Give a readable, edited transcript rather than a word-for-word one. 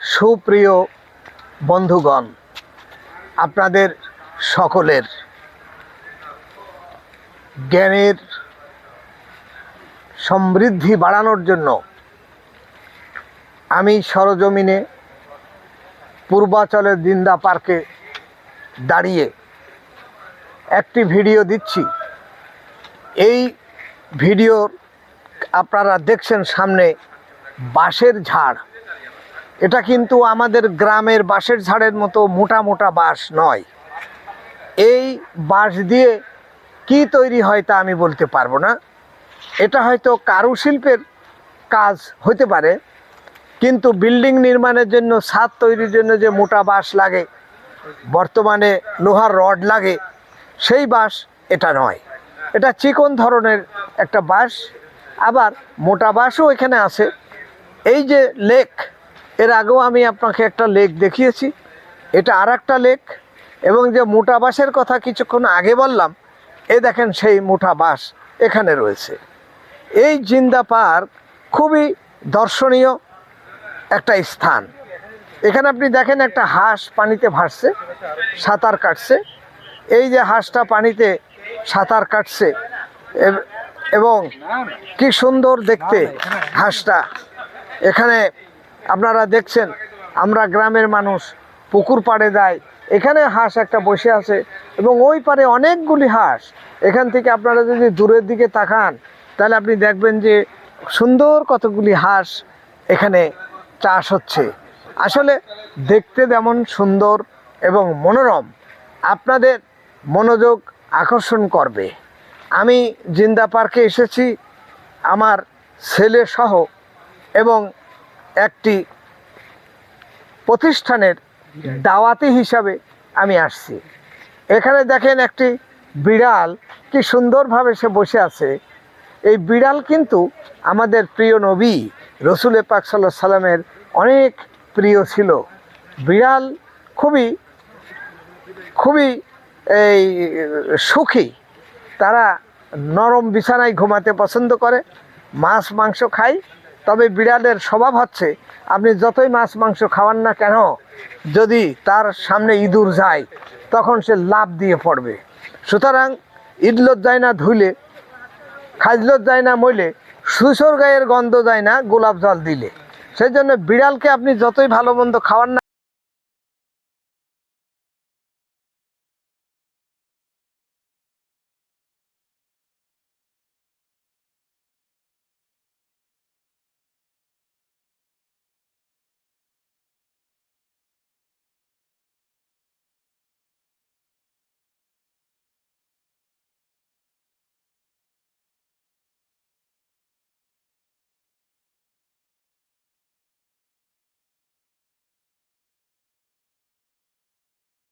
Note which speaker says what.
Speaker 1: সুপ্রিয় বন্ধুগণ, আপনাদের সকলের জ্ঞানের সমৃদ্ধি বাড়ানোর জন্য আমি সরজমিনে পূর্বাচলের দিন্দা পার্কে দাঁড়িয়ে একটি ভিডিও দিচ্ছি। এই ভিডিওর আপনারা দেখছেন সামনে বাঁশের ঝাড়। এটা কিন্তু আমাদের গ্রামের বাঁশের ঝাড়ের মতো মোটা মোটা বাঁশ নয়। এই বাঁশ দিয়ে কি তৈরি হয় তা আমি বলতে পারবো না। এটা হয়তো কারুশিল্পের কাজ হতে পারে, কিন্তু বিল্ডিং নির্মাণের জন্য, ছাদ তৈরির জন্য যে মোটা বাঁশ লাগে, বর্তমানে লোহার রড লাগে, সেই বাঁশ এটা নয়। এটা চিকন ধরনের একটা বাঁশ। আবার মোটা বাঁশও এখানে আছে। এই যে লেক, এর আগেও আমি আপনাকে একটা লেক দেখিয়েছি, এটা আর একটা লেক। এবং যে মোটা বাঁশের কথা কিছুক্ষণ আগে বললাম, এই দেখেন সেই মোটা বাঁশ এখানে রয়েছে। এই জিন্দা পার্ক খুবই দর্শনীয় একটা স্থান। এখানে আপনি দেখেন একটা হাঁস পানিতে ভাসছে, সাঁতার কাটছে। এই যে হাঁসটা পানিতে সাঁতার কাটছে এবং কি সুন্দর দেখতে হাঁসটা। এখানে আপনারা দেখছেন, আমরা গ্রামের মানুষ পুকুর পাড়ে যাই, এখানে হাঁস একটা বসে আছে এবং ওই পারে অনেকগুলি হাঁস। এখান থেকে আপনারা যদি দূরের দিকে তাকান, তাহলে আপনি দেখবেন যে সুন্দর কতগুলি হাঁস এখানে চাষ হচ্ছে। আসলে দেখতে যেমন সুন্দর এবং মনোরম, আপনাদের মনোযোগ আকর্ষণ করবে। আমি জিন্দা পার্কে এসেছি আমার ছেলে সহ এবং একটি প্রতিষ্ঠানের দাওয়াতি হিসাবে আমি আসছি। এখানে দেখেন একটি বিড়াল কি সুন্দরভাবে সে বসে আছে। এই বিড়াল কিন্তু আমাদের প্রিয় নবী রসুল পাক সাল্লাল্লাহু আলাইহি সাল্লামের অনেক প্রিয় ছিল। বিড়াল খুবই খুবই এই সুখী। তারা নরম বিছানায় ঘুমাতে পছন্দ করে, মাছ মাংস খায়। তবে বিড়ালের স্বভাব হচ্ছে, আপনি যতই মাছ মাংস খাওয়ান না কেন, যদি তার সামনে ইঁদুর যায় তখন সে লাফ দিয়ে পড়বে। সুতরাং ইডলত যায় না ধুইলে, খাজলত যায় না মইলে, শ্বশুর গায়ের গন্ধ যায় না গোলাপ জল দিলে। সেই জন্য বিড়ালকে আপনি যতই ভালো মন্দ খাওয়ান না